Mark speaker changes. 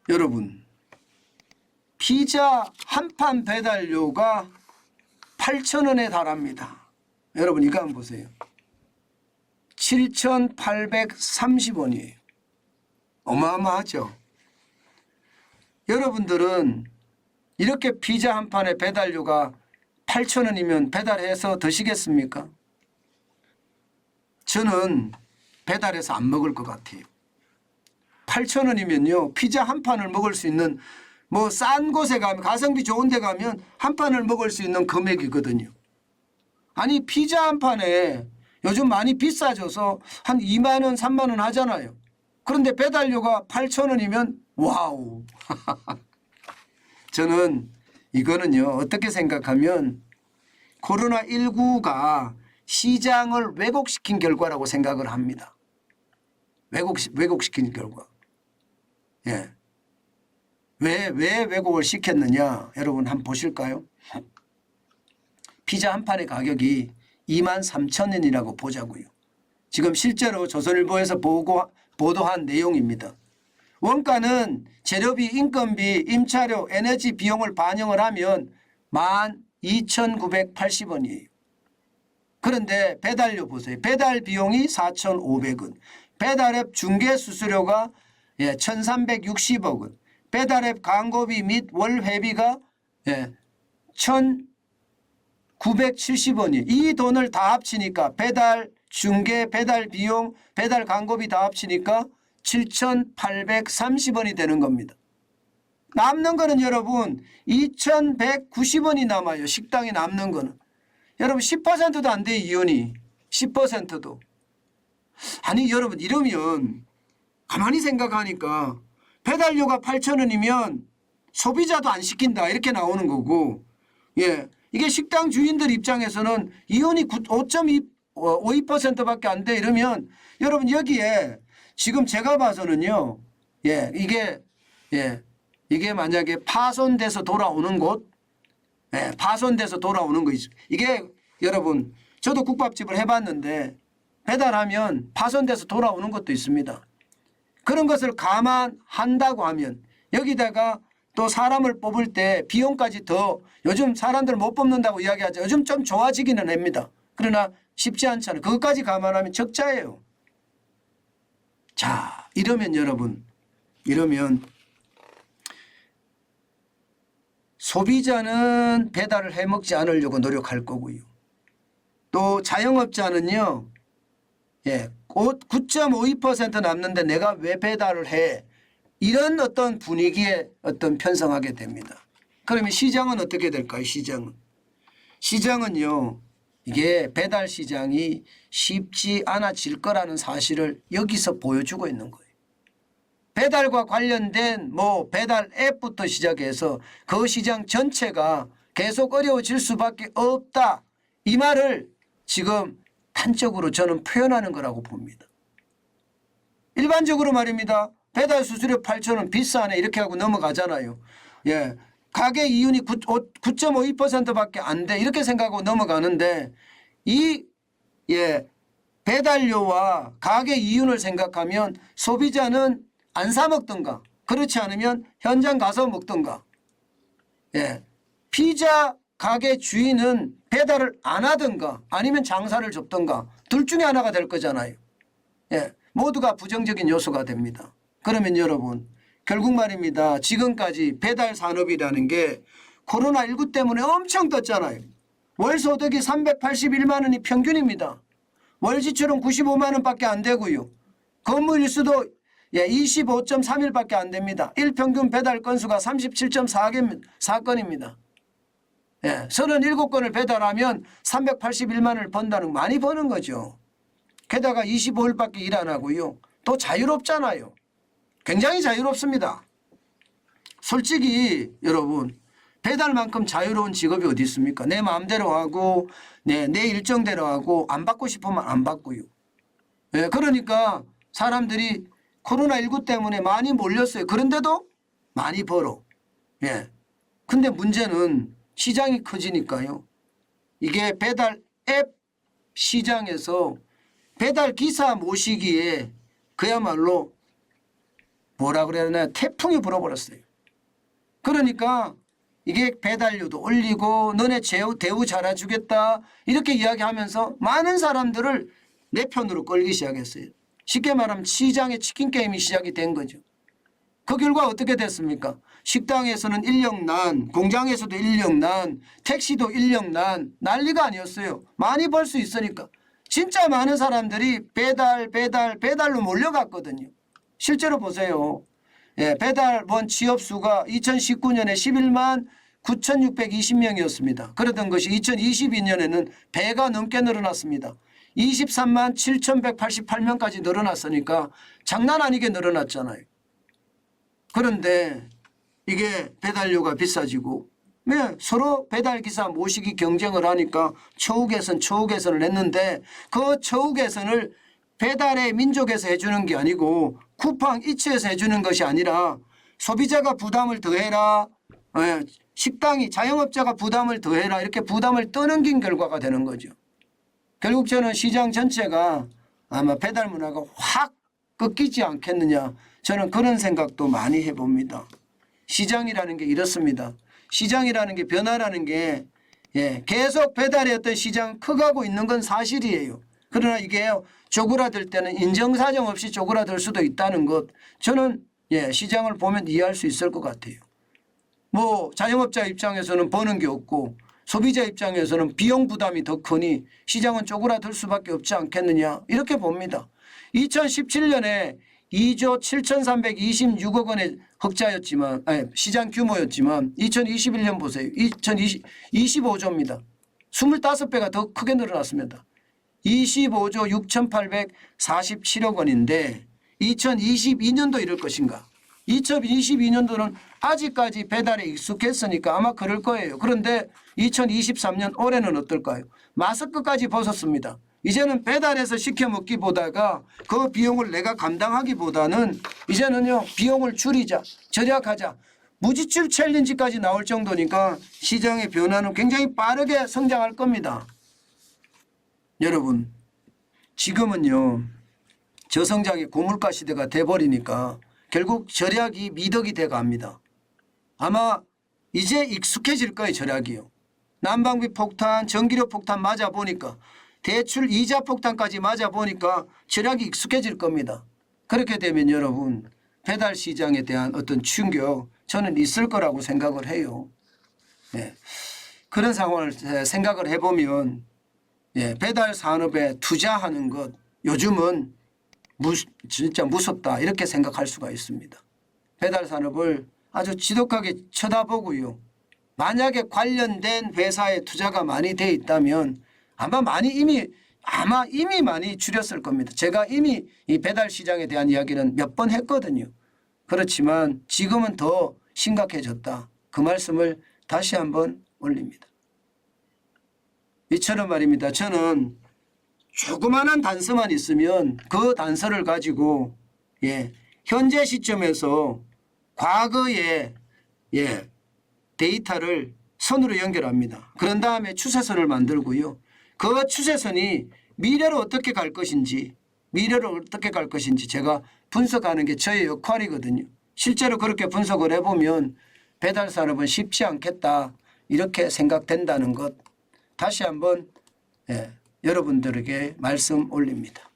Speaker 1: 여러분, 피자 한 판 배달료가 8,000원에 달합니다. 여러분 이거 한번 보세요. 7,830원이에요. 어마어마하죠. 여러분들은 이렇게 피자 한 판에 배달료가 8,000원이면 배달해서 드시겠습니까? 저는 배달해서 안 먹을 것 같아요. 8,000원이면요 피자 한 판을 먹을 수 있는, 뭐 싼 곳에 가면, 가성비 좋은 데 가면 한 판을 먹을 수 있는 금액이거든요. 아니 피자 한 판에 요즘 많이 비싸져서 한 2만 원 3만 원 하잖아요. 그런데 배달료가 8,000원이면 와우. 저는 이거는요 어떻게 생각하면 코로나19가 시장을 왜곡시킨 결과라고 생각을 합니다. 왜곡시킨 결과. 예. 왜 왜곡을 시켰느냐 여러분 한번 보실까요? 피자 한 판의 가격이 23,000원이라고 보자고요. 지금 실제로 조선일보에서 보도한 내용입니다. 원가는 재료비, 인건비, 임차료, 에너지 비용을 반영을 하면 12,980원이에요. 그런데 배달료 보세요. 배달 비용이 4,500원. 배달앱 중개수수료가 1,360원. 배달앱 광고비 및 월 회비가 1,970원이에요. 이 돈을 다 합치니까 배달 중개, 배달 비용, 배달 광고비 다 합치니까 7,830원이 되는 겁니다. 남는 거는 여러분 2,190원이 남아요. 식당에 남는 거는. 여러분 10%도 안 돼요. 이윤이. 10%도. 아니 여러분 이러면 가만히 생각하니까 배달료가 8,000원이면 소비자도 안 시킨다 이렇게 나오는 거고, 예, 이게 식당 주인들 입장에서는 이윤이 5.52%밖에 안 돼 이러면 여러분 여기에 지금 제가 봐서는요, 이게 만약에 파손돼서 돌아오는 곳, 파손돼서 돌아오는 거 있어. 이게 여러분 저도 국밥집을 해봤는데 배달하면 파손돼서 돌아오는 것도 있습니다. 그런 것을 감안한다고 하면 여기다가 또 사람을 뽑을 때 비용까지 더, 요즘 사람들 못 뽑는다고 이야기하죠. 요즘 좀 좋아지기는 합니다. 그러나 쉽지 않잖아요. 그것까지 감안하면 적자예요. 자, 이러면 여러분, 이러면 소비자는 배달을 해먹지 않으려고 노력할 거고요. 또 자영업자는요, 9.52% 남는데 내가 왜 배달을 해? 이런 어떤 분위기에 어떤 편성하게 됩니다. 그러면 시장은 어떻게 될까요? 시장은요, 이게 배달 시장이 쉽지 않아질 거라는 사실을 여기서 보여주고 있는 거예요. 배달과 관련된 뭐 배달 앱부터 시작해서 그 시장 전체가 계속 어려워질 수밖에 없다. 이 말을 지금 단적으로 저는 표현하는 거라고 봅니다. 일반적으로 말입니다. 배달 수수료 8,000원 비싸네 이렇게 하고 넘어가잖아요. 예, 가게 이윤이 9.52%밖에 안 돼 이렇게 생각하고 넘어가는데 이 배달료와 가게 이윤을 생각하면 소비자는 안 사 먹던가 그렇지 않으면 현장 가서 먹던가, 피자 가게 주인은 배달을 안 하든가 아니면 장사를 접든가 둘 중에 하나가 될 거잖아요. 모두가 부정적인 요소가 됩니다. 그러면 여러분 결국 말입니다. 지금까지 배달 산업이라는 게 코로나19 때문에 엄청 떴잖아요. 월 소득이 381만 원이 평균입니다. 월 지출은 95만 원밖에 안 되고요. 근무 일수도 25.3일밖에 안 됩니다. 일평균 배달 건수가 37.4건입니다. 37건을 배달하면 381만 원을 번다는 거 많이 버는 거죠. 게다가 25일밖에 일 안 하고요. 또 자유롭잖아요. 굉장히 자유롭습니다. 솔직히 여러분 배달만큼 자유로운 직업이 어디 있습니까? 내 마음대로 하고 내 일정대로 하고 안 받고 싶으면 안 받고요. 그러니까 사람들이 코로나19 때문에 많이 몰렸어요. 그런데도 많이 벌어. 근데 문제는 시장이 커지니까요. 이게 배달 앱 시장에서 배달 기사 모시기에 그야말로 뭐라 그래야 되나 태풍이 불어버렸어요. 그러니까 이게 배달료도 올리고 너네 대우 잘해주겠다 이렇게 이야기하면서 많은 사람들을 내 편으로 끌기 시작했어요. 쉽게 말하면 시장의 치킨 게임이 시작이 된 거죠. 그 결과 어떻게 됐습니까? 식당에서는 인력난, 공장에서도 인력난, 택시도 인력난, 난리가 아니었어요. 많이 벌 수 있으니까. 진짜 많은 사람들이 배달로 몰려갔거든요. 실제로 보세요. 예, 배달원 취업수가 2019년에 11만 9,620명이었습니다. 그러던 것이 2022년에는 배가 넘게 늘어났습니다. 23만 7,188명까지 늘어났으니까 장난 아니게 늘어났잖아요. 그런데 이게 배달료가 비싸지고 서로 배달기사 모시기 경쟁을 하니까 처우 개선을 했는데 그 처우 개선을 배달의 민족에서 해주는 게 아니고 쿠팡 이츠에서 해주는 것이 아니라 소비자가 부담을 더해라, 식당이 자영업자가 부담을 더해라 이렇게 부담을 떠넘긴 결과가 되는 거죠. 결국 저는 시장 전체가 아마 배달 문화가 확 꺾이지 않겠느냐 저는 그런 생각도 많이 해봅니다. 시장이라는 게 이렇습니다. 시장이라는 게 변화라는 게 계속 배달의 어떤 시장 커가고 있는 건 사실이에요. 그러나 이게 쪼그라들 때는 인정사정 없이 쪼그라들 수도 있다는 것 저는 시장을 보면 이해할 수 있을 것 같아요. 뭐 자영업자 입장에서는 버는 게 없고 소비자 입장에서는 비용 부담이 더 크니 시장은 쪼그라들 수밖에 없지 않겠느냐 이렇게 봅니다. 2017년에 2조 7,326억 원의 흑자였지만 시장 규모였지만 2021년 보세요. 25조입니다. 25배가 더 크게 늘어났습니다. 25조 6,847억 원인데 2022년도 이럴 것인가. 2022년도는 아직까지 배달에 익숙했으니까 아마 그럴 거예요. 그런데 2023년 올해는 어떨까요? 마스크까지 벗었습니다. 이제는 배달해서 시켜 먹기보다가 그 비용을 내가 감당하기보다는 이제는요 비용을 줄이자 절약하자 무지출 챌린지까지 나올 정도니까 시장의 변화는 굉장히 빠르게 성장할 겁니다. 여러분 지금은요 저성장의 고물가 시대가 돼버리니까 결국 절약이 미덕이 돼갑니다. 아마 이제 익숙해질 거예요. 절약이요. 난방비 폭탄 전기료 폭탄 맞아보니까 대출 이자 폭탄까지 맞아보니까 절약이 익숙해질 겁니다. 그렇게 되면 여러분 배달 시장에 대한 어떤 충격 저는 있을 거라고 생각을 해요. 그런 상황을 생각을 해보면 배달 산업에 투자하는 것 요즘은 진짜 무섭다 이렇게 생각할 수가 있습니다. 배달 산업을 아주 지독하게 쳐다보고요. 만약에 관련된 회사에 투자가 많이 돼 있다면 아마 이미 많이 줄였을 겁니다. 제가 이미 이 배달 시장에 대한 이야기는 몇 번 했거든요. 그렇지만 지금은 더 심각해졌다. 그 말씀을 다시 한번 올립니다. 이처럼 말입니다. 저는 조그마한 단서만 있으면 그 단서를 가지고 현재 시점에서 과거의 데이터를 선으로 연결합니다. 그런 다음에 추세선을 만들고요. 그 추세선이 미래로 어떻게 갈 것인지 제가 분석하는 게 저의 역할이거든요. 실제로 그렇게 분석을 해보면 배달 산업은 쉽지 않겠다 이렇게 생각된다는 것 다시 한번 여러분들에게 말씀 올립니다.